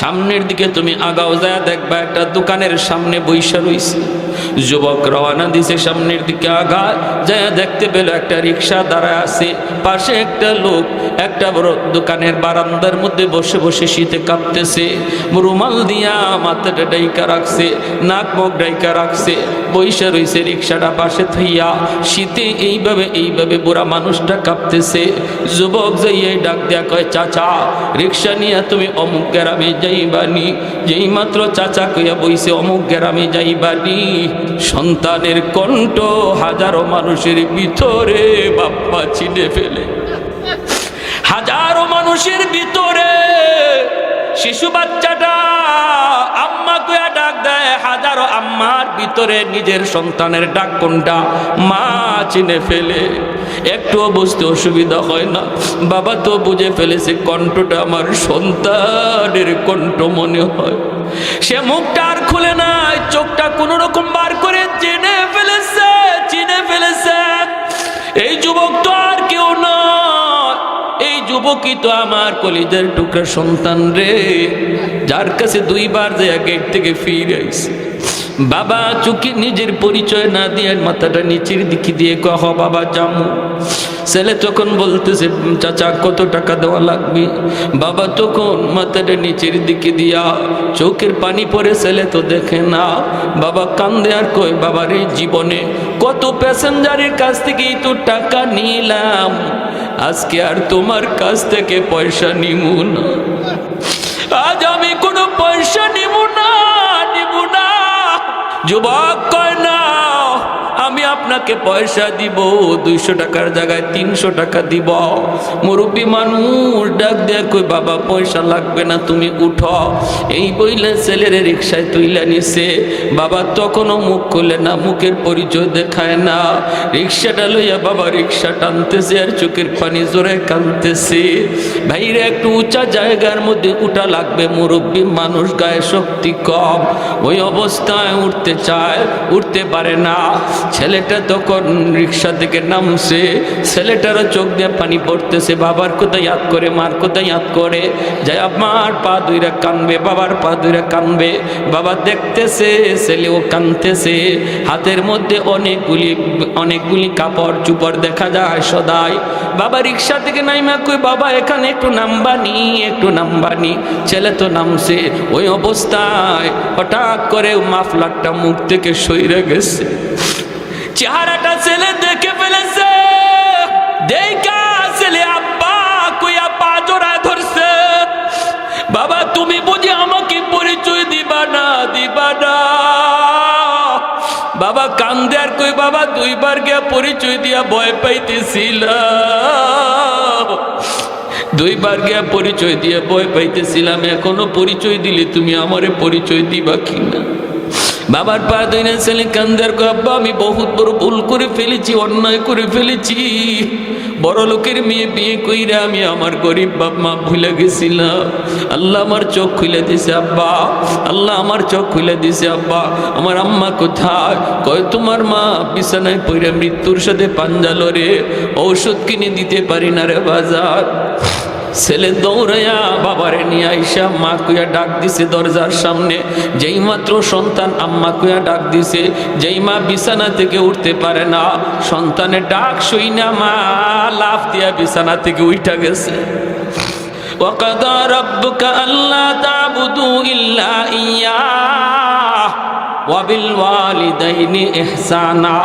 [SPEAKER 1] সামনের দিকে তুমি আগাও, যায় দেখবা একটা দোকানের সামনে বইসা রইছে। যুবক রওনা দিছে সামনের দিকে, আগায় যায় দেখতে পেল একটা রিক্সা দাঁড়ায় আছে, পাশে একটা লোক একটা বড় দোকানের বারান্দার মধ্যে বসে বসে শীতে কাঁপতেছে, রুমাল দিয়া মাথাটা ডাইকা রাখছে, নাক মুখ ডাইকা রাখছে, বইসা রইছে রিক্সাটা পাশে থইয়া। শীতে এইভাবে বুড়া মানুষটা কাঁপতেছে। যুবক যাইয়ে ডাক দেয়া কয়, চাচা রিক্সা নিয়ে তুমি অমুক গ্রামে যাইবানি। যেই মাত্র চাচা কইয়া বইছে অমুক গ্রামে যাইবানি, সন্তানের কণ্ঠ হাজারো মানুষের ভিতরে বাপ্পা ছিঁড়ে ফেলে। হাজারো মানুষের ভিতরে শিশু বাচ্চাটা আম্মা কইয়া ডাক দেয়, হাজারো আম্মার ভিতরে নিজের সন্তানের ডাক কোনটা মা চিনে ফেলে। একটুও বুঝতে অসুবিধা হয় না, বাবা তো বুঝে ফেলেছে কণ্ঠটা আমার সন্তানের কণ্ঠ মনে হয়। সে মুখটা আর খুলে নাই, চোখটা কোন রকম বার করে চিনে ফেলেছে। এই যুবক তো আর কেউ নয়, এই যুবকই তো আমার কলিজার টুকরা সন্তান রে, যার কাছে দুইবার যে গেট থেকে ফিরে আইছে। বাবা চুকি নিজের পরিচয় না দিয়ে মাথাটা নিচের দিকে দিয়ে কহ বাবা জামু। ছেলে তখন বলতেছে চাচা কত টাকা দেওয়া লাগবে। বাবা তখন মাথাটা নিচের দিকে দিয়া চোখের পানি পড়ে, ছেলে তো দেখে না। বাবা কান্দে আর কই বাবার এই জীবনে কত প্যাসেঞ্জারের কাছ থেকেই তো টাকা নিলাম, আজকে আর তোমার কাছ থেকে পয়সা নিমু না, আজ আমি কোনো পয়সা নিব না। যুবক কয় না আমি আপনাকে পয়সা দিব, 200 টাকার জায়গায় 300 টাকা দিব। মুরব্বী মানুষ ডাক দেয়া কই বাবা পয়সা লাগবে না, তুমি উঠো। এই বইলে ছেলের রিক্সায় তুইলা নিছে। বাবা তখনও মুখ খুলে না, মুখের পরিচয় দেখায় না। রিক্সাটা লইয়া বাবা রিক্সা টানতেছে আর চোখের পানি জোরে কাঁদতেছে। ভাইরে একটু উঁচা জায়গার মধ্যে উঠা লাগবে, মুরব্বী মানুষ গায়ে শক্তি কম, ওই অবস্থায় উঠতে চায়, উঠতে পারে না। ছেলেটা তখন রিক্সা থেকে নামছে, ছেলেটারও চোখ দিয়ে পানি পড়তেছে। বাবার কোথায় ইয়াদ করে, মার কোথায় ইয়াদ করে, যাই আমার পা দুইরা কানবে, বাবার পা দুইরা কানবে। বাবা দেখতেছে ছেলেও কানতেছে, হাতের মধ্যে অনেকগুলি কাপড় চুপড় দেখা যায় সদাই। বাবা রিক্সা থেকে নাইমা কই বাবা এখানে একটু নামবানি। ছেলে তো নামছে, ওই অবস্থায় হঠাৎ করে মাফলারটা মুখ থেকে সইরে গেছে। চেহারাটা ছেলে দেখে ফেলেছে, দেখা ছেলে আব্বা কইয়া পা জোড়ায় ধরছে। বাবা তুমি বুঝি আমাকে পরিচয় দিবা না? বাবা কান্দে আর কই বাবা 2 বার গিয়া পরিচয় দিয়া ভয় পাইতেছিলাম, 2 বার গিয়া পরিচয় দিয়া ভয় পাইতেছিলাম, এখনো পরিচয় দিলে তুমি আমারে পরিচয় দিবা কিনা? বাবার পা ধরে ছেলে কান্দার কো আব্বা আমি বহুত বড় ভুল করে ফেলেছি, অন্যায় করে ফেলেছি। বড় লোকের মেয়ে বিয়ে কইরা আমি আমার গরিব বাপ মা ভুলে গেছিলাম। আল্লাহ আমার চোখ খুলে দিছে আব্বা, আল্লাহ আমার চোখ খুলে দিছে আব্বা। আমার আম্মা কোথায়? কয় তোমার মা বিছানায় পড়ে মৃত্যুর সাথে পাঞ্জা লড়ে, ঔষধ কিনে দিতে পারি না রে বাজার। ছেলে দৌড়াইয়া বাবারে নিয়ে আইসা মা কুয়া ডাক দিছে দরজার সামনে। যেই মাত্র সন্তান আম্মা কুয়া ডাক দিছে, যেই মা বিছানা থেকে উঠতে পারে না, সন্তানের ডাক শুই না মা লাফ দিয়া বিছানা থেকে উঠা গেছে। ওয়াকাদা রাব্বুকা আল্লা তা'বুদু ইল্লা ইয়্যাহ ওয়াবিল ওয়ালিদাইনি ইহসানা।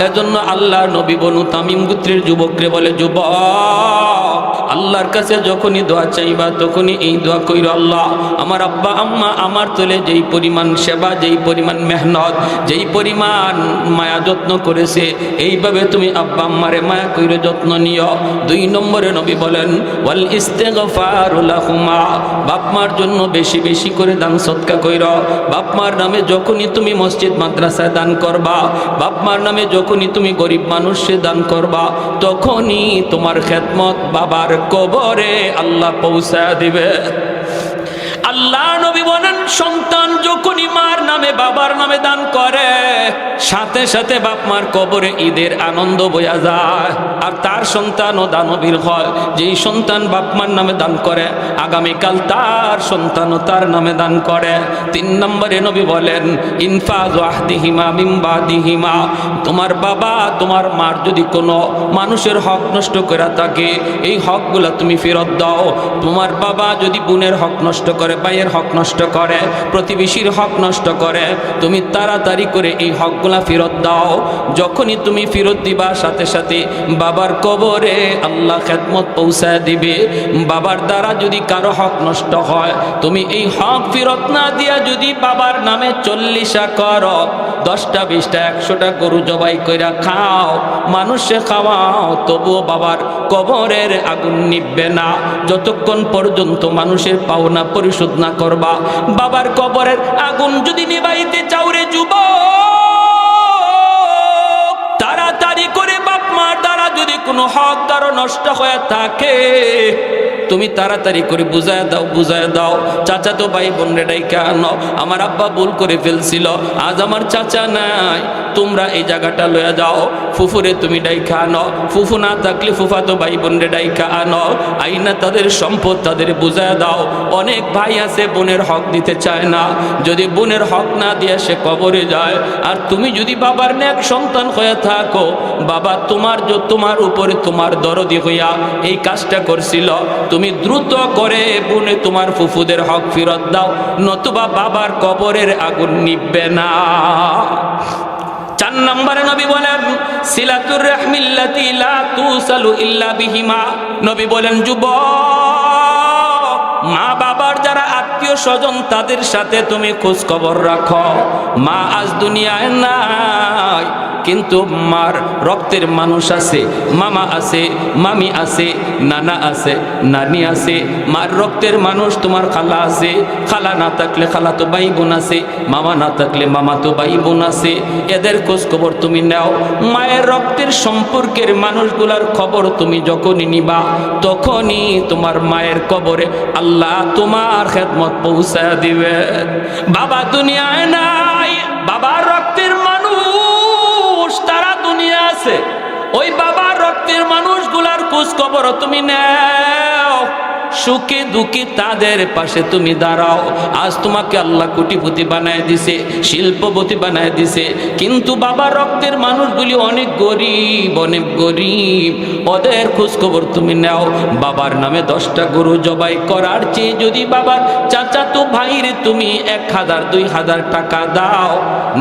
[SPEAKER 1] এজন্য আল্লাহ নবী বনু তামিম গোত্রের যুবকরে বলে, যুবক আল্লাহর কাছে যখনই দোয়া চাইবা তখনই এই দোয়া কইরো, আল্লাহ আমার আব্বা আম্মা আমার তোলে যেই পরিমাণ সেবা, যেই পরিমাণ মেহনত, যেই পরিমাণ মায়া যত্ন করেছে, এইভাবে তুমি আব্বা আম্মারে মায়া কইরো, যত্ন নিও। 2 নম্বরে নবী বলেন ওয়াল ইস্তিগফারু লাহুমা, বাপ মার জন্য বেশি বেশি করে দান সদকা কইরো। বাপ মার নামে যখনই তুমি মসজিদ মাদ্রাসায় দান করবা, বাপ মার নামে যখনই তুমি গরিব মানুষে দান করবা, তখনই তোমার খেদমত বাবার কবরে আল্লাহ পৌঁছা দিবে। আল্লাহ নবী বলেন সন্তান যখনই মার নামে বাবার নামে দান করে, সাথে সাথে বাপ মার কবরে ঈদের আনন্দ বয়া যায়। আর তার সন্তানও দানবীর হয়, যেই সন্তান বাপ মার নামে দান করে, আগামীকাল তার সন্তানও তার নামে দান করে। 3 নম্বরে নবী বলেন ইনফাজ আহদিহিমা মিন বাদিহিমা, তোমার বাবা তোমার মার যদি কোনো মানুষের হক নষ্ট করে থাকে, এই হকগুলা তুমি ফেরত দাও। তোমার বাবা যদি বোনের হক নষ্ট করে, ভাইয়ের হক নষ্ট করে, প্রতিবেশীর হক নষ্ট করে, তুমি তাড়াতাড়ি করে এই হকগুলা ফেরত দাও। যখনই তুমি ফেরত দিবা, সাথে সাথে বাবার কবরে আল্লাহ খেদমত পৌঁছায় দিবে। বাবার দ্বারা যদি কারো হক নষ্ট হয়, তুমি এই হক ফেরত না দিয়া যদি বাবার নামে 40 করো, 10টা 20টা 100টা গরু জবাই কইরা খাও, মানুষে খাওয়াও, তবুও বাবার কবরের আগুন নিভবে না যতক্ষণ পর্যন্ত মানুষের পাওনা পরিশোধ না করবা। বাবার কবরের আগুন যদি নিভাইতে চাও রে যুবক, তাড়াতাড়ি করে বাপ মার দ্বারা যদি কোনো হক কারো নষ্ট হয়ে থাকে তুমি তাড়াতাড়ি করে বুঝায় দাও। চাচা তো ভাই বোন রে ডাইকা আনো, আমার আব্বা ভুল করে ফেলছিল, আজ আমার চাচা নাই, তোমরা এই জায়গাটা লয়ে যাও। ফুফুরে তুমি ডাইকা আনো, ফুফু না থাকলে ফুফা তো ভাই বোন রে ডাইকা আনো, আইনা তাদের সম্পদ তাদের বুঝায় দাও। অনেক ভাই আছে বোনের হক দিতে চায় না, যদি বোনের হক না দিয়ে সে কবরে যায়, আর তুমি যদি বাবার নেক সন্তান হয়ে থাকো, বাবা তোমার উপরে তোমার দরদি হইয়া এই কাজটা করছিল, তুমি দ্রুত করে বোনে তোমার ফুফুদের হক ফেরত দাও, নতুবা বাবার কবরের আগুন নিভবে না। 4 নম্বরে নবী বলেন সিলাতুর রাহমিল্লাতি লা তুসালু ইল্লা বিহিমা। নবী বলেন যুবক, মা বাবার যারা আত্মীয় স্বজন তাদের সাথে তুমি খোঁজ খবর রাখো। মা আজ দুনিয়ায় নাই, কিন্তু মার রক্তের মানুষ আছে, মামা আছে, মামি আছে, নানা আছে, নানি আছে। মার রক্তের মানুষ তোমার খালা আছে, খালা না থাকলে খালা তো ভাই বোন আছে, মামা না থাকলে মামা তো ভাই বোন আছে। এদের খোঁজ খবর তুমি নাও। মায়ের রক্তের সম্পর্কের মানুষগুলার খবর তুমি যখনই নিবা, তখনই তোমার মায়ের কবরে আল্লাহ তোমার খেদমত পৌঁছায় দিবে। বাবা দুনিয়ায় নাই, বাবার রক্তের মানুষ তারা দুনিয়া আছে, ওই বাবার রক্তের মানুষগুলার খোঁজ খবর তুমি নাও। সুখে দুঃখে তাদের পাশে তুমি দাঁড়াও। আজ তোমাকে আল্লাহ কোটিপতি বানায় দিছে, শিল্পপতি বানায় দিছে, কিন্তু বাবার রক্তের মানুষগুলি অনেক গরিব, ওদের খোঁজ খবর তুমি নাও। বাবার নামে 10টা গরু জবাই করার চেয়ে যদি বাবার চাচাতো ভাইরে তুমি 1000 2000 টাকা দাও,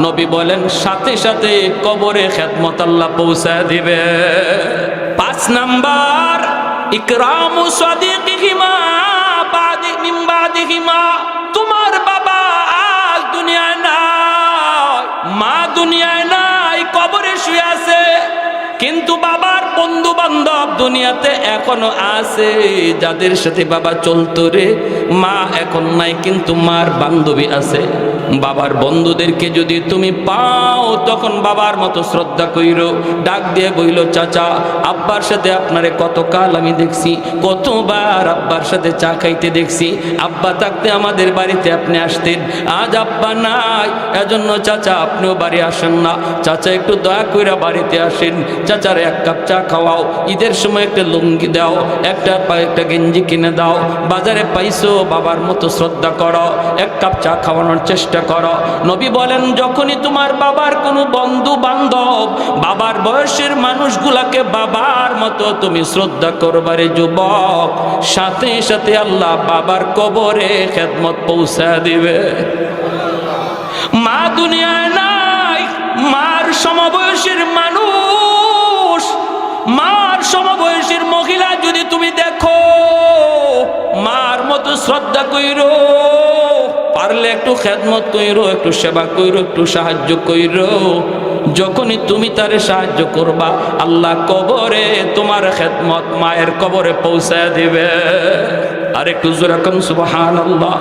[SPEAKER 1] নবী বলেন সাথে সাথে কবরে খেদমত আল্লাহ পৌঁছায় দিবে। 5 নাম্বার ইকরামু সাদিকিহিমা মিন বাদিহিমা। তোমার বাবা আজ দুনিয়ায় নাই, মা দুনিয়ায় নাই, কবরে শুয়ে আছে, কিন্তু বাবার বন্ধু বান্ধব দুনিয়াতে এখনো আছে, যাদের সাথে বাবা চলতো রে। মা এখন নাই, কিন্তু মার বান্ধবী আছে। বাবার বন্ধুদেরকে যদি তুমি পাও, তখন বাবার মতো শ্রদ্ধা কইরো, ডাক দিয়ে বইল চাচা, আব্বার সাথে আপনারে কতকাল আমি দেখছি, কতবার আব্বার সাথে চা খাইতে দেখছি, আব্বা থাকতে আমাদের বাড়িতে আপনি আসতেন, আজ আব্বা নাই, এজন্য চাচা আপনিও বাড়ি আসেন না। চাচা একটু দয়া কইরা বাড়িতে আসেন, চাচার 1 কাপ চা খাওয়াও, ঈদের সময় একটা লুঙ্গি দাও, একটা গেঞ্জি কিনে দাও, বাজারে পাইছো বাবার মতো শ্রদ্ধা করো, 1 কাপ চা খাওয়ানোর চেষ্টা করো। নবী বলেন যখনই তোমার বাবার কোনো বন্ধু বান্ধব বাবার বয়সের মানুষগুলাকে বাবার মতো তুমি শ্রদ্ধা করবারে যুবক, সাথে সাথে আল্লাহ বাবার কবরে খেদমত পৌঁছা দিবে। মা দুনিয়ায় নাই, মার সমবয়সের মানুষ, মার সমবয়সের মহিলা যদি তুমি দেখো, মার মতো শ্রদ্ধা কইরো, পারলে একটু খেদমত কইরো, একটু সেবা কইরো, একটু সাহায্য কইরো। যখনই তুমি তারে সাহায্য করবা, আল্লাহ কবরে তোমার খেদমত মায়ের কবরে পৌঁছায় দিবে। আর একটু জোরে কোন সুবহানাল্লাহ।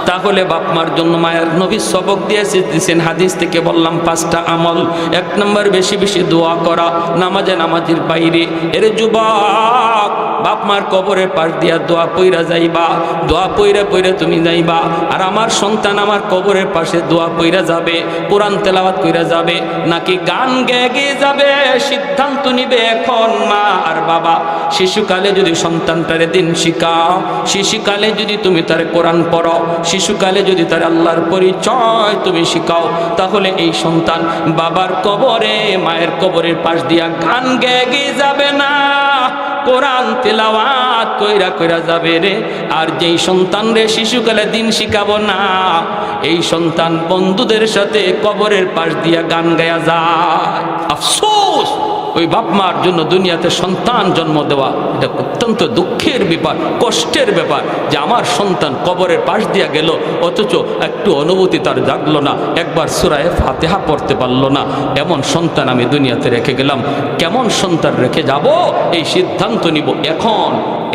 [SPEAKER 1] তাহলে বাপ মার জন্য মায়ের নবী সবক দিয়েছেন, হাদিস থেকে বললাম 5টা আমল। 1 নম্বর বেশি বেশি দোয়া করা, নামাজের বাইরে। এর যুবক, বাপ মার কবরের পাশ দিয়া দোয়া পইরা যাইবা, দোয়া পইরা তুমি যাইবা। আর আমার সন্তান আমার কবরের পাশে দোয়া পইরা যাবে, কোরআন তেলাওয়াত কইরা যাবে, নাকি গান গেয়ে যাবে, সিদ্ধান্ত নিবে এখন মা আর বাবা। শিশুকালে যদি সন্তানটারে দিন শিখাও, শিশুকালে যদি তুমি তার কোরআন পড়ো, শিশুকালে যদি তার আল্লাহর পরিচয় তুমি শিখাও, তাহলে এই সন্তান বাবার কবরে মায়ের কবরের পাশ দিয়া গান গেয়ে যাবে না, কোরআন তেলাওয়াত কইরা যাবে রে। আর যেই সন্তান রে শিশুকালে দিন শিখাবো না, এই সন্তান বন্ধুদের সাথে কবরের পাশ দিয়া গান গায়া যায়। আফসোস, ওই বাপ মার জন্য দুনিয়াতে সন্তান জন্ম দেওয়া এটা অত্যন্ত দুঃখের ব্যাপার, কষ্টের ব্যাপার যে আমার সন্তান কবরের পাশ দিয়া গেল, অথচ একটু অনুভূতি তার জাগলো না, একবার সূরা ফাতিহা পড়তে পারলো না। এমন সন্তান আমি দুনিয়াতে রেখে গেলাম। কেমন সন্তান রেখে যাব এই সিদ্ধান্ত নিব এখন।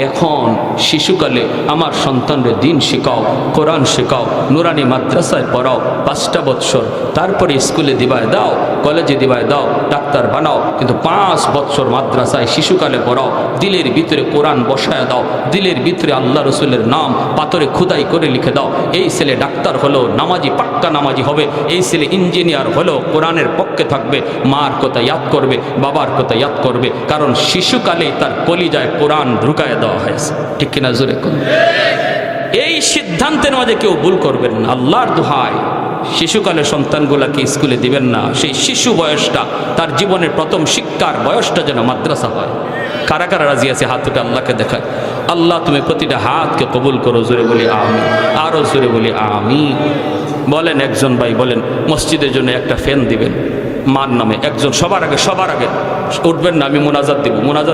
[SPEAKER 1] এখন শিশুকালে আমার সন্তানরে দিন শেখাও, কোরআন শেখাও, নুরানি মাদ্রাসায় পড়াও 5টা বৎসর, তারপরে স্কুলে দিবায় দাও, কলেজে দিবায় দাও, ডাক্তার বানাও, কিন্তু 5 বৎসর মাদ্রাসায় শিশুকালে পড়াও। দিলের ভিতরে কোরআন বসায় দাও, দিলের ভিতরে আল্লাহ রসুলের নাম পাথরে খোদাই করে লিখে দাও। এই ছেলে ডাক্তার হলো, নামাজি পাক্কা নামাজি হবে, এই ছেলে ইঞ্জিনিয়ার হলো, কোরআনের পক্ষে থাকবে, মার কথা ইয়াদ করবে, বাবার কথা ইয়াদ করবে, কারণ শিশুকালেই তার কলিজায় কোরআন ঢুকায় দেওয়া হয়েছে। ঠিক কিনা জোরে কোন? এই সিদ্ধান্তের মাঝে কেউ ভুল করবেন না, আল্লাহর দোহাই। শিশুকালে সন্তানগুলাকে স্কুলে দিবেন না, সেই শিশু বয়সটা তার জীবনের প্রথম শিক্ষার বয়সটা যেন মাদ্রাসা হয়। কারা কারা রাজি আছে হাত উঠে আল্লাহকে দেখায়। আল্লাহ তুমি প্রতিটা হাতকে কবুল করো, জোরে বলি আমি, আরো জোরে বলি আমি। বলেন একজন ভাই বলেন মসজিদের জন্য একটা ফ্যান দিবেন মার নামে, একজন সবার আগে উঠবেন না, আমি মোনাজাত দিব। মোনাজাত